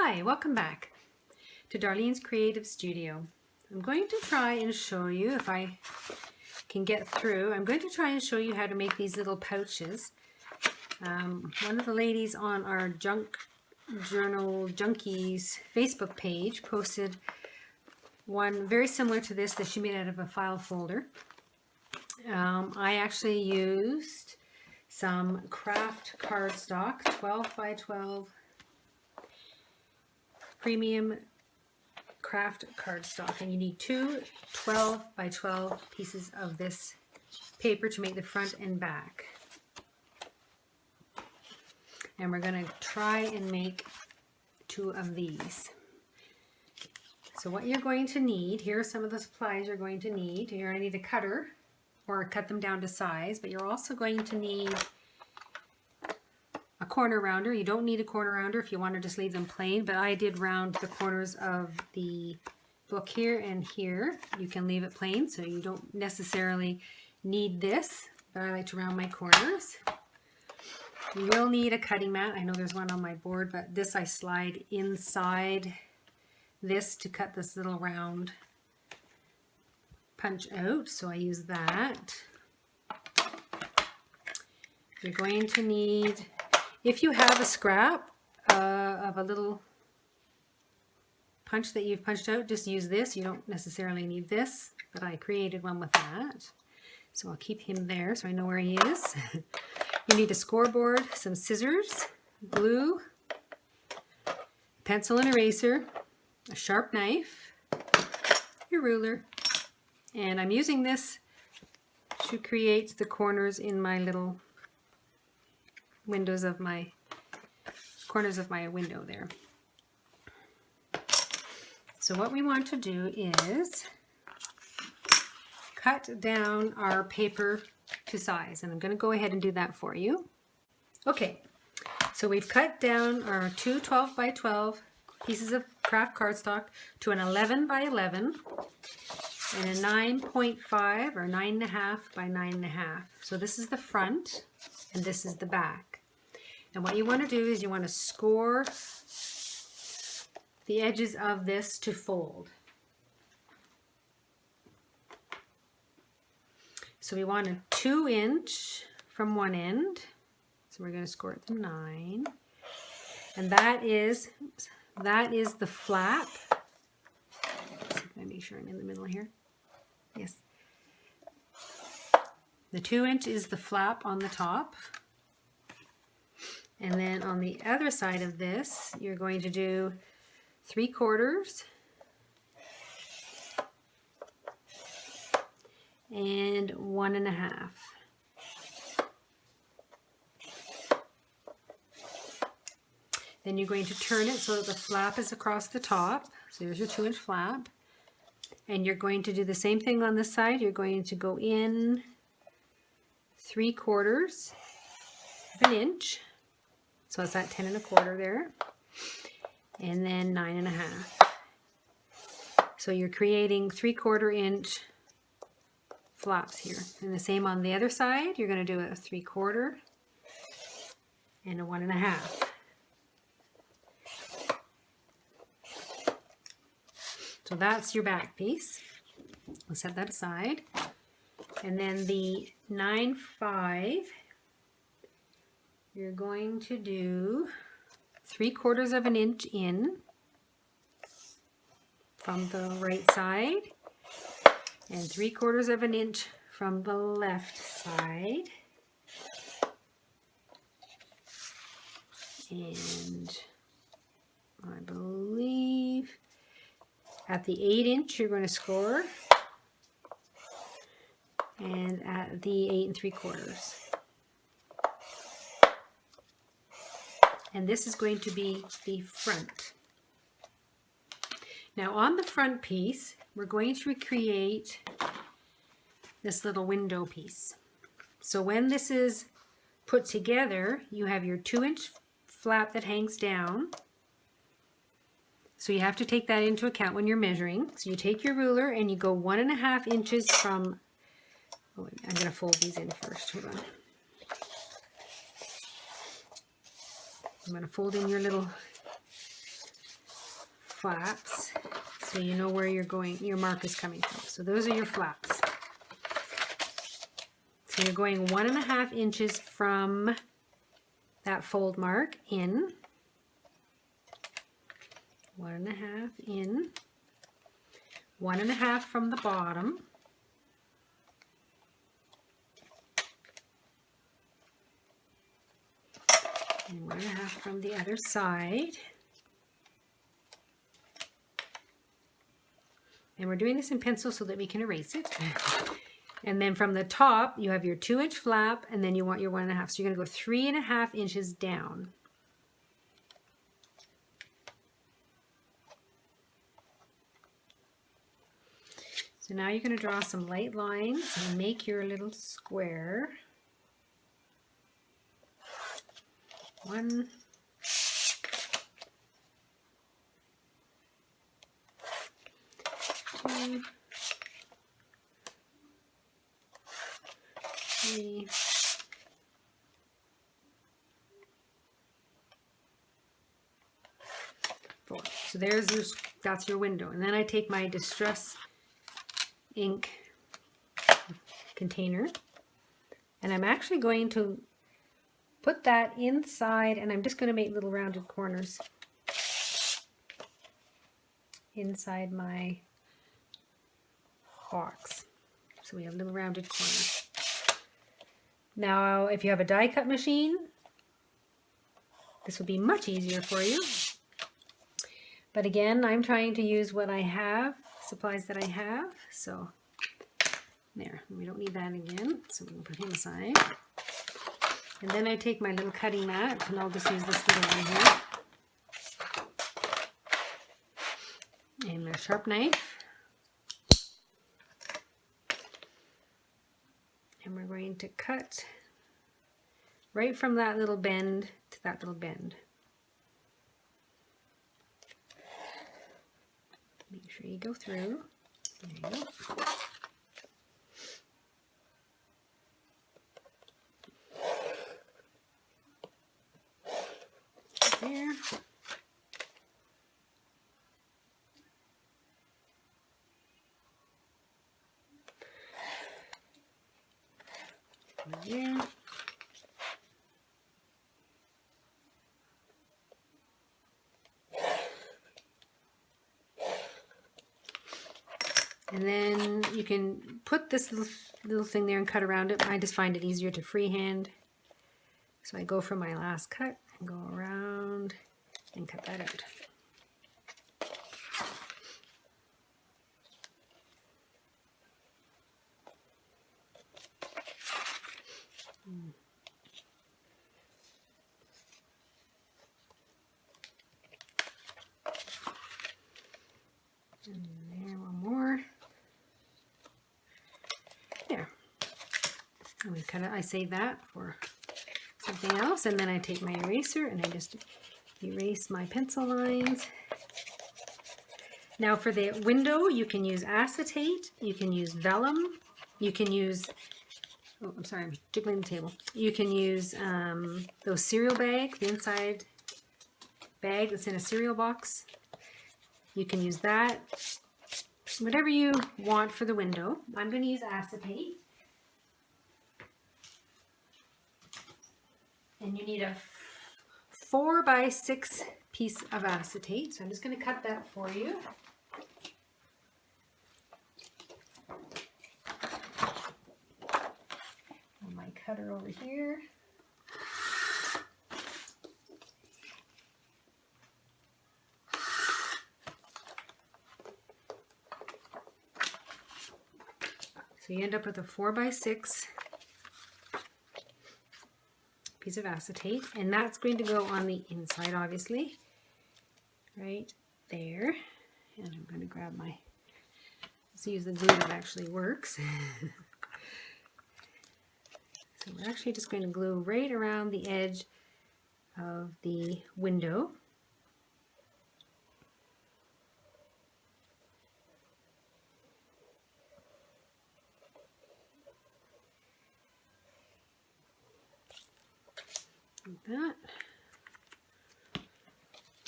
Hi, welcome back to Darlene's Creative Studio. I'm going to try and show you, if I can get through, I'm going to try and show you how to make these little pouches. One of the ladies on our Junk Journal Junkies Facebook page posted one very similar to this that she made out of a file folder. I actually used some Kraft Cardstock 12 by 12 premium Kraft Cardstock, and you need two 12 by 12 pieces of this paper to make the front and back. And we're going to try and make two of these. So what you're going to need, here are some of the supplies you're going to need. You're going to need a cutter or cut them down to size, but you're also going to need a corner rounder. You don't need a corner rounder if you want to just leave them plain, but I did round the corners of the book here and here. You can leave it plain, so you don't necessarily need this, but I like to round my corners. You will need a cutting mat. I know there's one on my board, but this I slide inside this to cut this little round punch out, so I use that. You're going to need, if you have a scrap of a little punch that you've punched out, just use this. You don't necessarily need this, but I created one with that. So I'll keep him there so I know where he is. You need a scoreboard, some scissors, glue, pencil and eraser, a sharp knife, your ruler, and I'm using this to create the corners in my little windows of my corners of my window there. So what we want to do is cut down our paper to size, and I'm going to go ahead and do that for you. Okay, so we've cut down our two 12 by 12 pieces of Kraft cardstock to an 11 by 11 and a 9.5 or 9.5 by 9.5. So this is the front and this is the back. And what you want to do is you want to score the edges of this to fold. So we want a 2-inch from one end. So we're going to score it to 9. And that is the flap. Let's see if I make sure I'm in the middle here. Yes. The 2-inch is the flap on the top. And then on the other side of this, you're going to do 3/4 and 1.5. Then you're going to turn it so that the flap is across the top. So there's your 2-inch flap. And you're going to do the same thing on this side. You're going to go in 3/4 of an inch. So it's at 10 1/4 there. And then 9.5. So you're creating 3/4 inch flaps here. And the same on the other side. You're going to do a 3/4 and a 1.5. So that's your back piece. I'll set that aside. And then the 9.5, you're going to do 3/4 of an inch in from the right side and 3/4 of an inch from the left side. And I believe at the 8-inch you're going to score, and at the 8 3/4. And this is going to be the front. Now on the front piece, we're going to recreate this little window piece. So when this is put together, you have your 2-inch flap that hangs down. So you have to take that into account when you're measuring. So you take your ruler and you go 1.5 inches from, oh, I'm going to fold these in first. Hold on. I'm going to fold in your little flaps so you know where your mark is coming from. So those are your flaps. So you're going 1.5 inches from that fold mark in, 1.5 in, 1.5 from the bottom, and 1.5 from the other side. And we're doing this in pencil so that we can erase it. And then from the top, you have your 2-inch flap, and then you want your 1.5. So you're going to go 3.5 inches down. So now you're going to draw some light lines and make your little square. 1, 2, 3, 4. So that's your window. And then I take my Distress ink container, and I'm actually going to put that inside, and I'm just going to make little rounded corners inside my box. So we have little rounded corners. Now, if you have a die cut machine, this will be much easier for you. But again, I'm trying to use what I have, supplies that I have. So there, we don't need that again. So we can put him aside. And then I take my little cutting mat, and I'll just use this little one here. And my sharp knife. And we're going to cut right from that little bend to that little bend. Make sure you go through. There you go. There. There. And then you can put this little thing there and cut around it. I just find it easier to freehand. So I go for my last cut and go around and cut that out. And there, one more. There. And we kind of, I save that for something else, and then I take my eraser and I just erase my pencil lines. Now for the window, you can use acetate, you can use vellum, you can use, oh, I'm sorry, I'm jiggling the table. You can use those cereal bags, the inside bag that's in a cereal box. You can use that, whatever you want for the window. I'm going to use acetate. And you need a 4x6 piece of acetate. So I'm just going to cut that for you. And my cutter over here. So you end up with a 4x6 piece of acetate, and that's going to go on the inside, obviously, right there. And I'm going to grab my, let's use the glue that actually works. So we're actually just going to glue right around the edge of the window. Like that.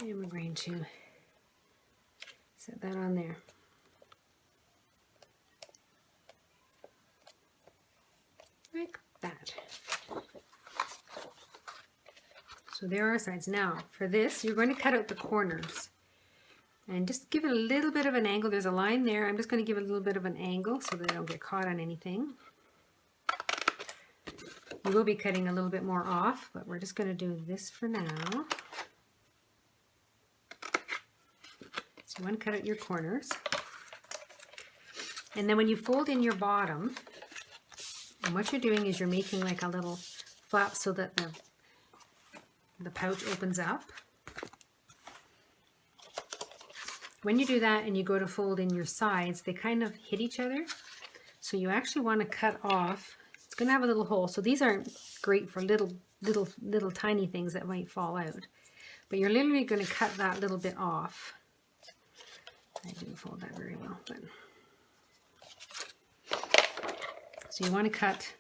And we're going to Set that on there. Like that. So there are our sides. Now for this, you're going to cut out the corners and just give it a little bit of an angle. There's a line there. I'm just going to give it a little bit of an angle so that I don't get caught on anything. You will be cutting a little bit more off, but we're just going to do this for now. So you want to cut out your corners. And then when you fold in your bottom, and what you're doing is you're making like a little flap so that the pouch opens up. When you do that and you go to fold in your sides, they kind of hit each other. So you actually want to cut off. It's going to have a little hole. So these aren't great for little tiny things that might fall out. But you're literally going to cut that little bit off. I didn't fold that very well, but so you want to cut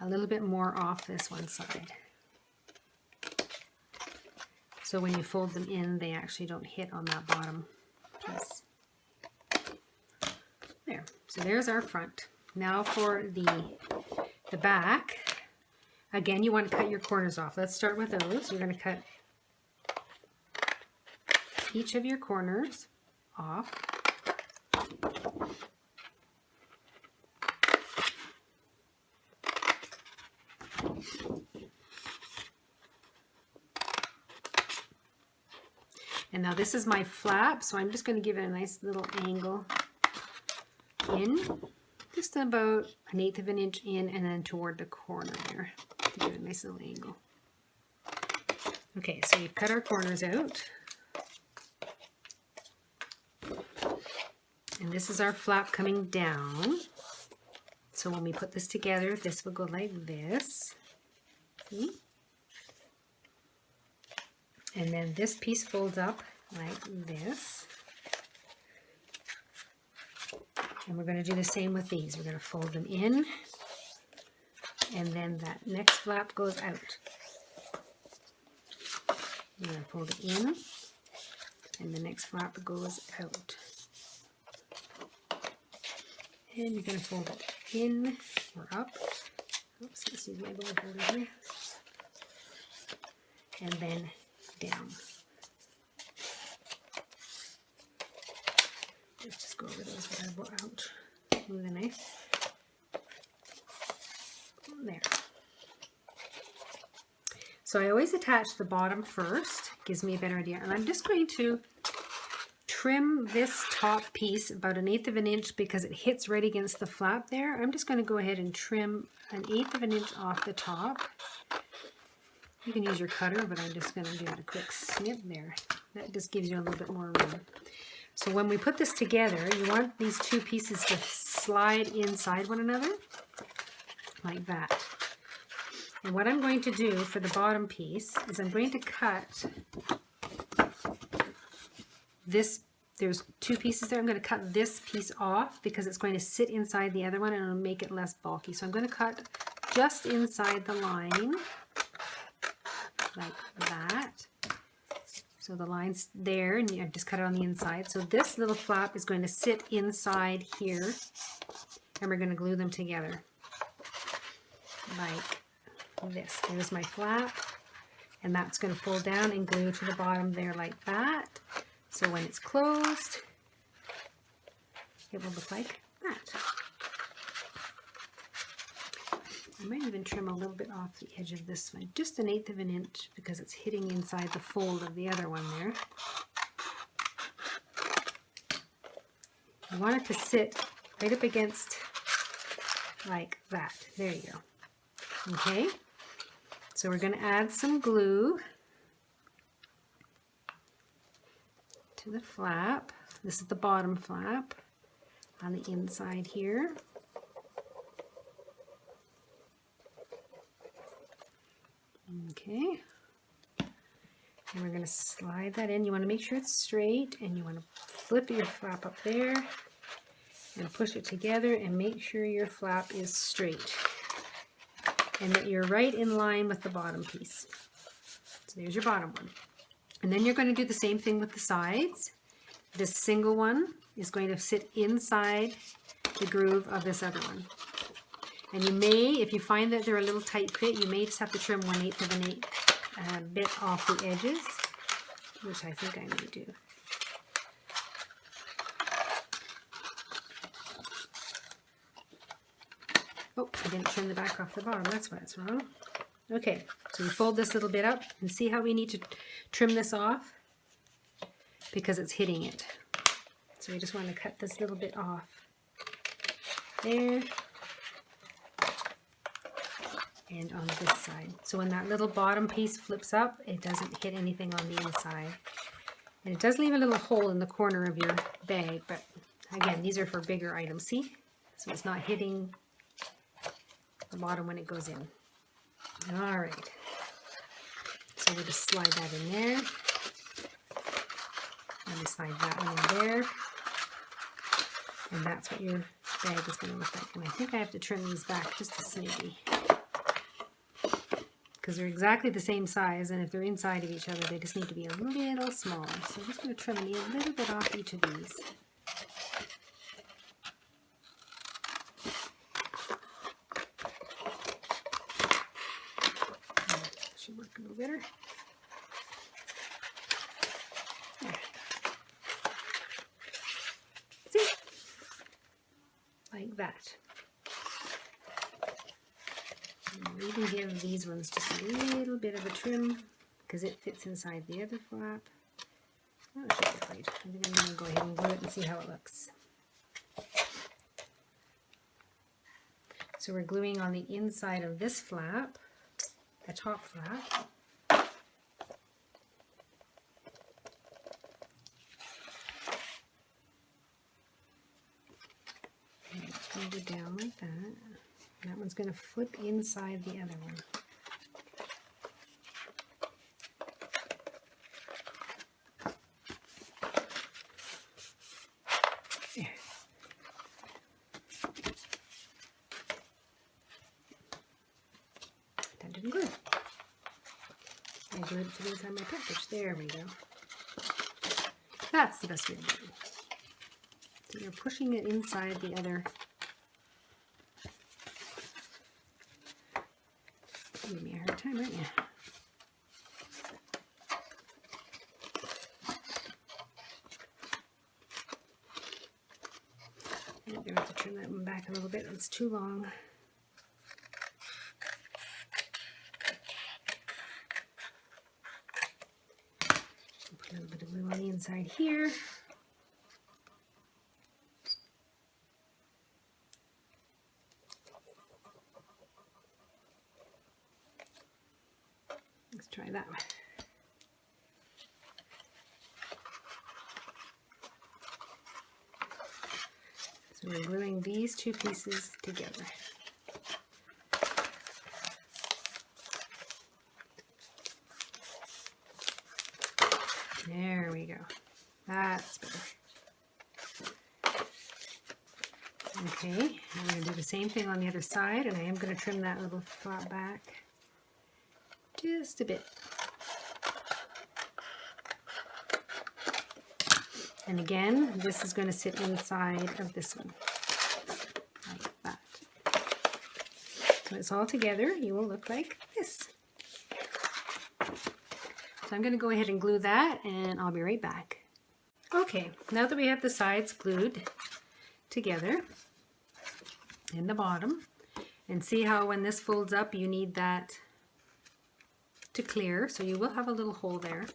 a little bit more off this one side. So when you fold them in, they actually don't hit on that bottom piece. There. So there's our front. Now for the back. Again, you want to cut your corners off. Let's start with those. You're going to cut each of your corners off. And now this is my flap, so I'm just going to give it a nice little angle in, just about 1/8 of an inch in, and then toward the corner there to give it a nice little angle. Okay, so we've cut our corners out. And this is our flap coming down. So when we put this together, this will go like this. See? And then this piece folds up like this. And we're going to do the same with these. We're going to fold them in. And then that next flap goes out. We're going to fold it in. And the next flap goes out. And you're going to fold it in or up. Oops, let's use my ball folder here. And then down. Let's just go over those with our ball. Ouch. Move the knife. There. So I always attach the bottom first. Gives me a better idea. And I'm just going to trim this top piece about 1/8 of an inch because it hits right against the flap there. I'm just going to go ahead and trim 1/8 of an inch off the top. You can use your cutter, but I'm just going to give it a quick snip there. That just gives you a little bit more room. So when we put this together, you want these two pieces to slide inside one another, like that. And what I'm going to do for the bottom piece is I'm going to cut this. There's two pieces there. I'm going to cut this piece off because it's going to sit inside the other one and it'll make it less bulky. So I'm going to cut just inside the line, like that. So the line's there, and I just cut it on the inside. So this little flap is going to sit inside here, and we're going to glue them together like this. There's my flap, and that's going to fold down and glue to the bottom there like that. So when it's closed, it will look like that. I might even trim a little bit off the edge of this one, just 1/8 of an inch, because it's hitting inside the fold of the other one there. You want it to sit right up against like that. There you go. Okay, so we're going to add some glue to the flap. This is the bottom flap on the inside here. Okay, and we're going to slide that in. You want to make sure it's straight, and you want to flip your flap up there and push it together and make sure your flap is straight and that you're right in line with the bottom piece. So there's your bottom one. And then you're going to do the same thing with the sides. this single one is going to sit inside the groove of this other one. And you may, if you find that they're a little tight fit, you may just have to trim 1/8 of an inch bit off the edges, which I think I may do. Oh, I didn't trim the back off the bottom. That's why it's wrong. Okay, so we fold this little bit up and see how we need to trim this off because it's hitting it. So we just want to cut this little bit off. There. And on this side. So when that little bottom piece flips up, it doesn't hit anything on the inside. And it does leave a little hole in the corner of your bag, but again, these are for bigger items, see? So it's not hitting the bottom when it goes in. All right. So we'll just slide that in there. Let me slide that one in there. And that's what your bag is going to look like. And I think I have to trim these back just a smidgy, because they're exactly the same size, and if they're inside of each other, they just need to be a little smaller. So I'm just going to trim a little bit off each of these. Should work a little better. There. See? Like that. I'll even give these ones just a little bit of a trim because it fits inside the other flap. Oh, it should be right. I think I'm going to go ahead and glue it and see how it looks. So we're gluing on the inside of this flap, the top flap. And it's going to go down like that. That one's going to flip inside the other one. There. That didn't glue. I glued it to the inside of my package. There we go. That's the best way to do it. So you're pushing it inside the other. Give me a hard time, aren't you? I'm going to have to trim that one back a little bit. It's too long. Put a little bit of glue on the inside here. Let's try that one. So we're gluing these two pieces together. There we go. That's better. Okay, I'm going to do the same thing on the other side, and I am going to trim that little flap back just a bit. And again, this is going to sit inside of this one, like that. So it's all together, you will look like this. So I'm going to go ahead and glue that, and I'll be right back. Okay, now that we have the sides glued together in the bottom, and see how when this folds up, you need that to clear, so you will have a little hole there.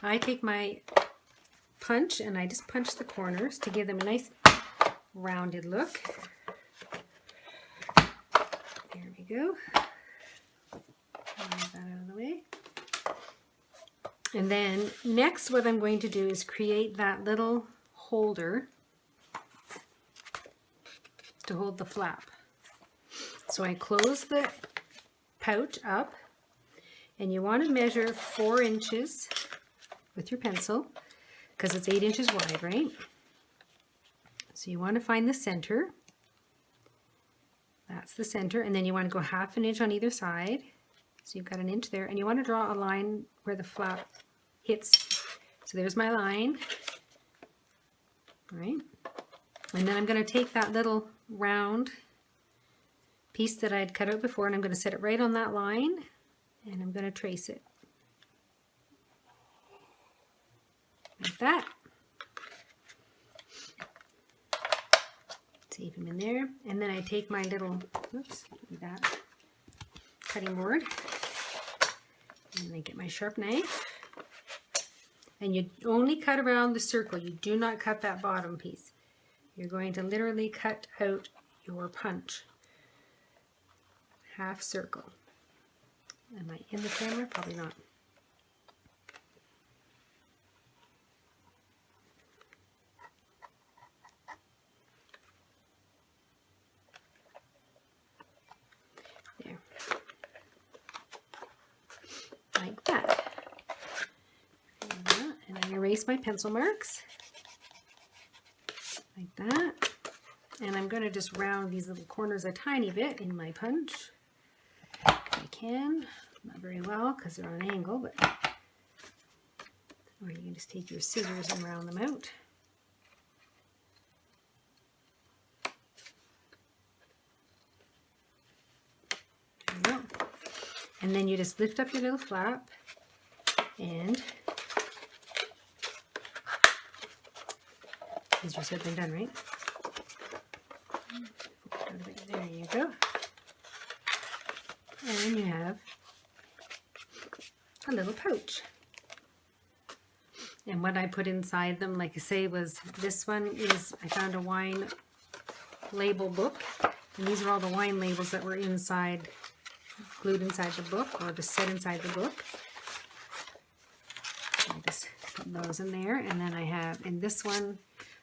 I take my punch and I just punch the corners to give them a nice rounded look. There we go. Move that out of the way. And then next what I'm going to do is create that little holder to hold the flap. So I close the pouch up, and you want to measure 4 inches with your pencil because it's 8 inches wide, right? So you want to find the center. That's the center, and then you want to go 1/2 inch on either side. So you've got an inch there, and you want to draw a line where the flap hits. So there's my line. All right. And then I'm going to take that little round piece that I had cut out before, and I'm going to set it right on that line, and I'm going to trace it like that. Save them in there, and then I take my little, oops, do that, cutting board, and I get my sharp knife, and you only cut around the circle. You do not cut that bottom piece. You're going to literally cut out your punch. Half circle. Am I in the camera? Probably not. There. Like that. And I erase my pencil marks. Like that. And I'm going to just round these little corners a tiny bit in my punch. I can, not very well because they're on an angle, but or you can just take your scissors and round them out. There you go. And then you just lift up your little flap, and these are said and done, right? There you go. And then you have a little pouch. And what I put inside them, like I say, was this one is, I found a wine label book. And these are all the wine labels that were inside, glued inside the book, or just set inside the book. I just put those in there. And then I have, in this one,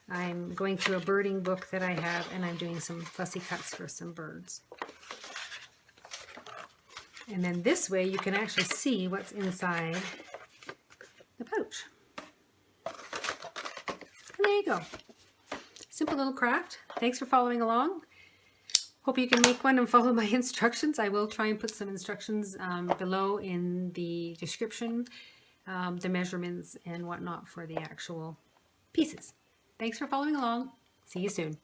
I'm going through a birding book that I have, and I'm doing some fussy cuts for some birds. And then this way you can actually see what's inside the pouch. And there you go. Simple little craft. Thanks for following along. Hope you can make one and follow my instructions. I will try and put some instructions below in the description, the measurements and whatnot for the actual pieces. Thanks for following along. See you soon.